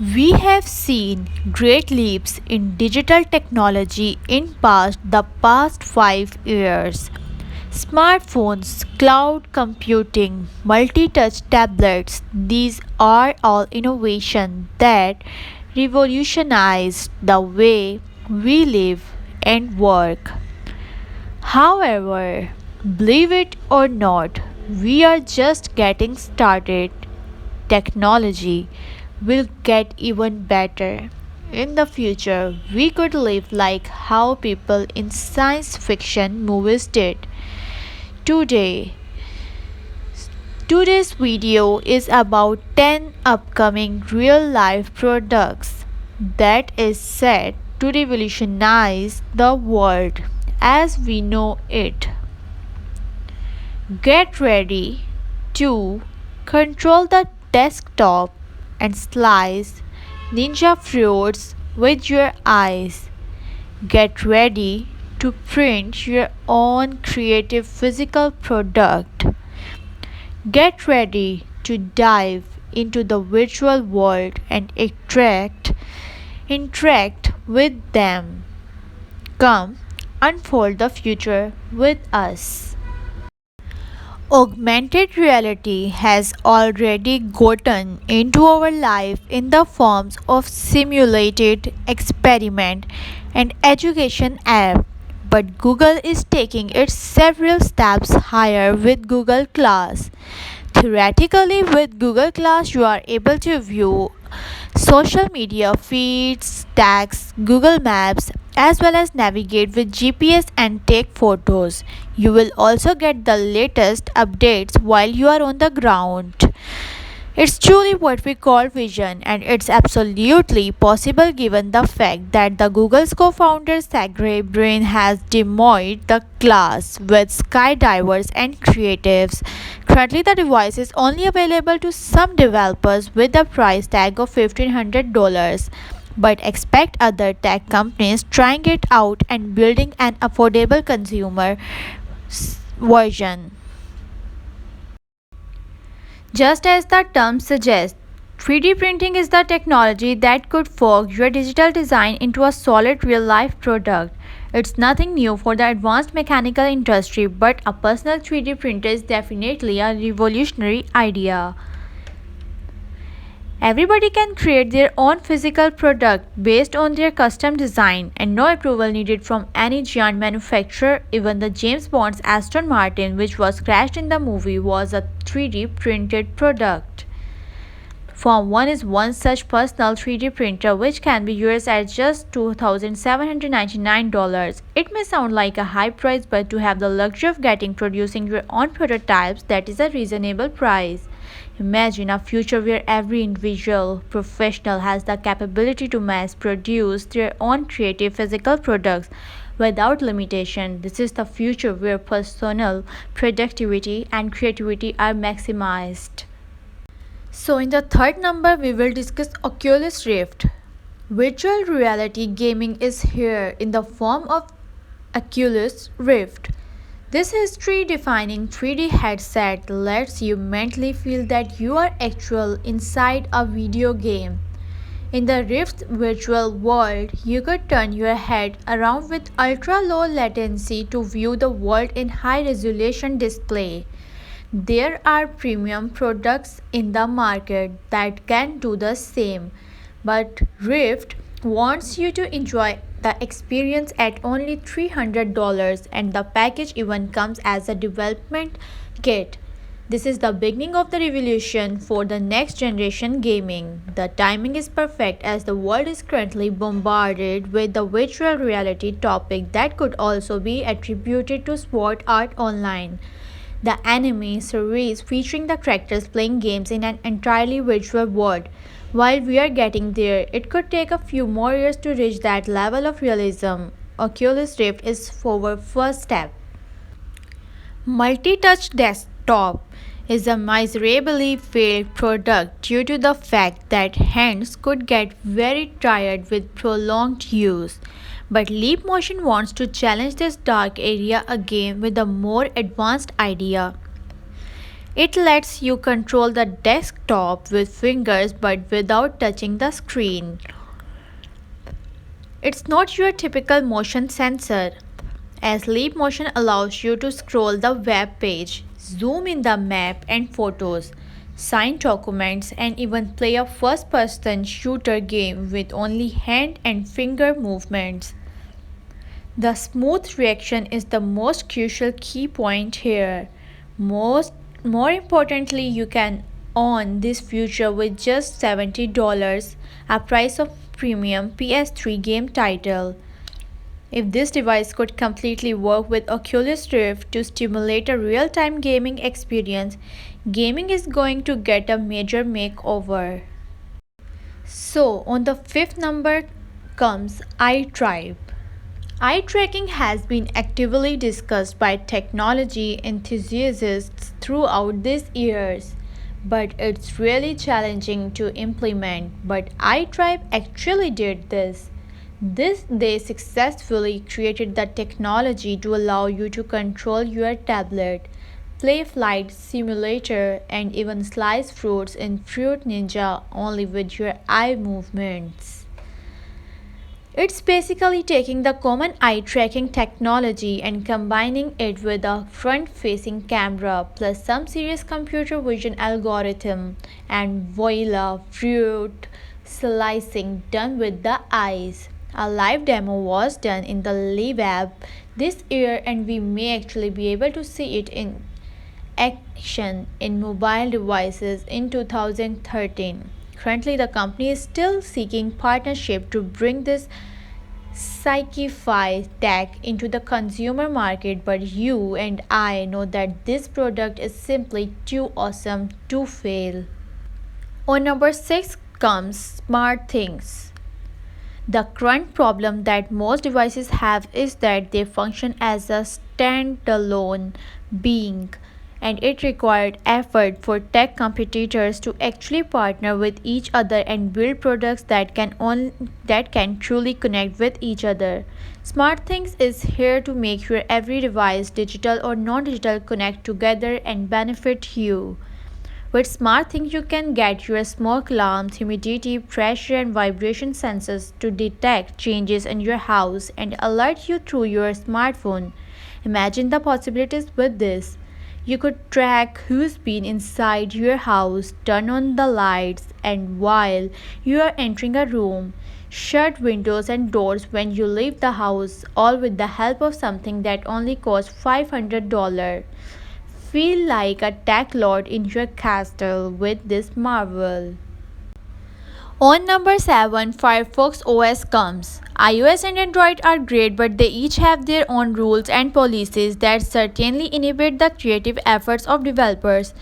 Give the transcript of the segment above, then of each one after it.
We have seen great leaps in digital technology in the past 5 years. Smartphones, cloud computing, multi-touch tablets, these are all innovations that revolutionized the way we live and work. However, believe it or not, we are just getting started. Technology will get even better. In the future, we could live like how people in science fiction movies did. Today, today's video is about 10 upcoming real life products that is set to revolutionize the world as we know it. Get ready to control the desktop and slice ninja fruits with your eyes. Get ready to print your own creative physical product. Get ready to dive into the virtual world and interact with them. Come, unfold the future with us. Augmented reality has already gotten into our life in the forms of simulated experiment and education app. But Google is taking it several steps higher with Google Class. Theoretically, with Google Class, you are able to view social media feeds, tags, Google Maps, as well as navigate with GPS and take photos. You will also get the latest updates while you are on the ground. It's truly what we call vision, and it's absolutely possible given the fact that the Google's co-founder Sergey Brin has demoed the class with skydivers and creatives. Currently, the device is only available to some developers with a price tag of $1,500. But expect other tech companies trying it out and building an affordable consumer version. Just as the term suggests, 3D printing is the technology that could forge your digital design into a solid real life product. It's nothing new for the advanced mechanical industry, but a personal 3D printer is definitely a revolutionary idea. Everybody can create their own physical product based on their custom design, and no approval needed from any giant manufacturer. Even the James Bond's Aston Martin, which was crashed in the movie, was a 3D printed product. Form 1 is one such personal 3D printer which can be yours at just $2,799. It may sound like a high price, but to have the luxury of producing your own prototypes, that is a reasonable price. Imagine a future where every individual professional has the capability to mass produce their own creative physical products without limitation. This is the future where personal productivity and creativity are maximized. So, in the third number, we will discuss Oculus Rift. Virtual reality gaming is here in the form of Oculus Rift. This history defining 3D headset lets you mentally feel that you are actual inside a video game. In the Rift's virtual world, you could turn your head around with ultra low latency to view the world in high resolution display. There are premium products in the market that can do the same, but Rift wants you to enjoy the experience at only $300, and the package even comes as a development kit. This is the beginning of the revolution for the next generation gaming. The timing is perfect as the world is currently bombarded with the virtual reality topic that could also be attributed to Sword Art Online, the anime series featuring the characters playing games in an entirely virtual world. While we are getting there, it could take a few more years to reach that level of realism. Oculus Rift is our first step. Multi-touch desktop is a miserably failed product due to the fact that hands could get very tired with prolonged use. But Leap Motion wants to challenge this dark area again with a more advanced idea. It lets you control the desktop with fingers but without touching the screen. It's not your typical motion sensor, as Leap Motion allows you to scroll the web page, zoom in the map and photos, sign documents, and even play a first person shooter game with only hand and finger movements. The smooth reaction is the most crucial key point here. Most More importantly, you can own this feature with just $70, a price of premium PS3 game title. If this device could completely work with Oculus Rift to stimulate a real-time gaming experience, gaming is going to get a major makeover. So, on the fifth number comes iDrive. Eye tracking has been actively discussed by technology enthusiasts throughout these years, but it's really challenging to implement. But iDrive actually did this. They successfully created the technology to allow you to control your tablet, play Flight Simulator, and even slice fruits in Fruit Ninja only with your eye movements. It's basically taking the common eye tracking technology and combining it with a front facing camera plus some serious computer vision algorithm, and voila, fruit slicing done with the eyes. A live demo was done in the lab this year, and we may actually be able to see it in action in mobile devices in 2013. Currently, the company is still seeking partnership to bring this sci-fi tech into the consumer market, but you and I know that this product is simply too awesome to fail. On number 6 comes SmartThings. The current problem that most devices have is that they function as a standalone being, and it required effort for tech competitors to actually partner with each other and build products that can truly connect with each other. SmartThings is here to make your every device, digital or non-digital, connect together and benefit you. With SmartThings, you can get your smoke alarms, humidity, pressure, and vibration sensors to detect changes in your house and alert you through your smartphone. Imagine the possibilities with this. You could track who's been inside your house, turn on the lights, and while you are entering a room, shut windows and doors when you leave the house, all with the help of something that only costs $500. Feel like a tech lord in your castle with this marvel. On number 7, Firefox OS comes. iOS and Android are great, but they each have their own rules and policies that certainly inhibit the creative efforts of developers.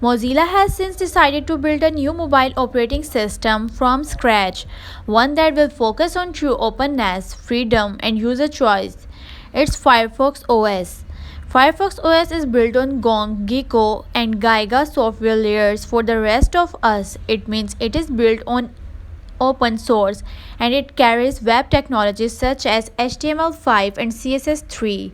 Mozilla has since decided to build a new mobile operating system from scratch, one that will focus on true openness, freedom, and user choice. It's Firefox OS. Firefox OS is built on Gong, Gecko, and Gaiga software layers. For the rest of us, it means it is built on open source and it carries web technologies such as HTML5 and CSS3.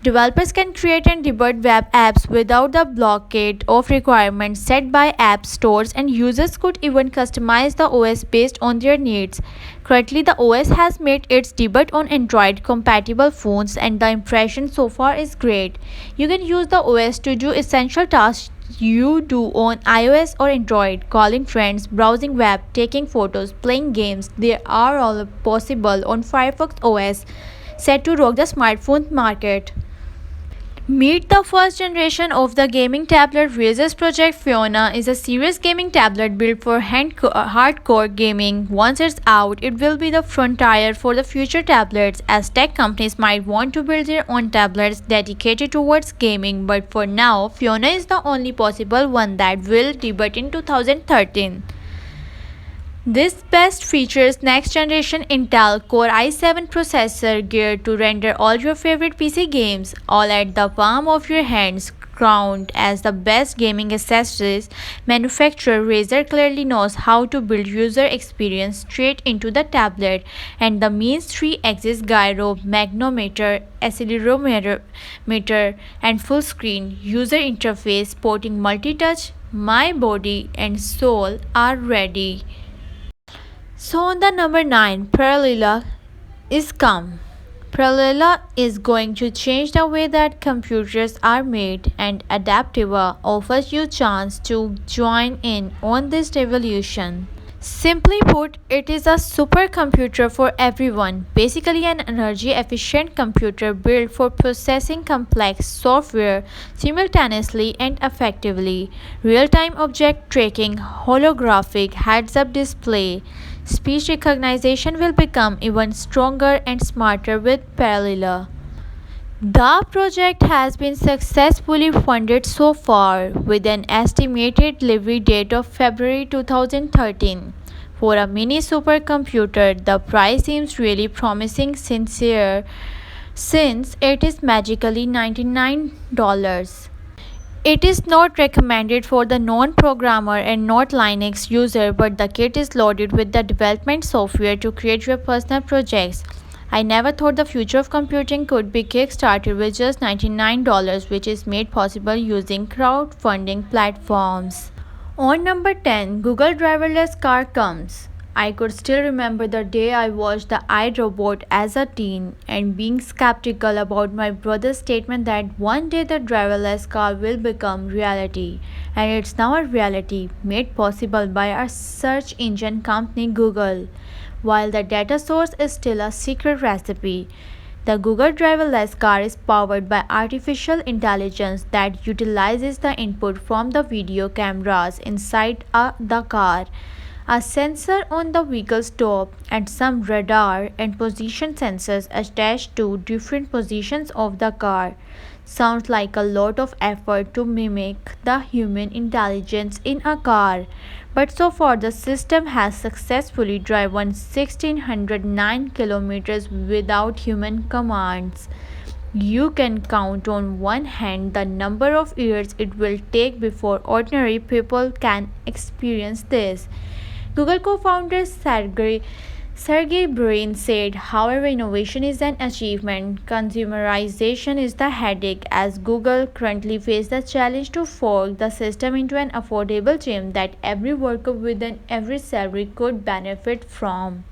Developers can create and debug web apps without the blockade of requirements set by app stores, and users could even customize the OS based on their needs. Currently, the OS has made its debut on Android compatible phones, and the impression so far is great. You can use the OS to do essential tasks you do on iOS or Android: calling friends, browsing web, taking photos, playing games. They are all possible on Firefox OS, set to rock the smartphone market. Meet the first generation of the gaming tablet. Razer's Project Fiona is a serious gaming tablet built for hardcore gaming. Once it's out, it will be the frontier for the future tablets, as tech companies might want to build their own tablets dedicated towards gaming. But for now, Fiona is the only possible one that will debut in 2013. This best features next generation Intel Core i7 processor geared to render all your favorite PC games, all at the palm of your hands. Crowned as the best gaming accessories manufacturer, Razer clearly knows how to build user experience straight into the tablet, and the means 3-axis gyro, magnometer, accelerometer, and full screen user interface supporting multi-touch, my body and soul are ready. So on the number 9, Parallella is come. Parallella is going to change the way that computers are made, and Adaptiva offers you chance to join in on this revolution. Simply put, it is a supercomputer for everyone, basically an energy efficient computer built for processing complex software simultaneously and effectively. Real time object tracking, holographic heads up display, speech recognition will become even stronger and smarter with Parallella. The project has been successfully funded so far, with an estimated delivery date of February 2013. For a mini supercomputer, the price seems really promising since it is magically $99. It is not recommended for the non-programmer and not Linux user, but the kit is loaded with the development software to create your personal projects. I never thought the future of computing could be kickstarted with just $99, which is made possible using crowdfunding platforms. On number 10, Google driverless car comes. I could still remember the day I watched the iRobot as a teen and being skeptical about my brother's statement that one day the driverless car will become reality. And it's now a reality, made possible by our search engine company Google. While the data source is still a secret recipe, the Google driverless car is powered by artificial intelligence that utilizes the input from the video cameras inside the car, a sensor on the vehicle's top, and some radar and position sensors attached to different positions of the car. Sounds like a lot of effort to mimic the human intelligence in a car, but so far the system has successfully driven 1609 kilometers without human commands. You can count on one hand the number of years it will take before ordinary people can experience this. Google co-founder Sergey Brin said, however, innovation is an achievement. Consumerization is the headache, as Google currently faces the challenge to fork the system into an affordable gem that every worker with an average salary could benefit from.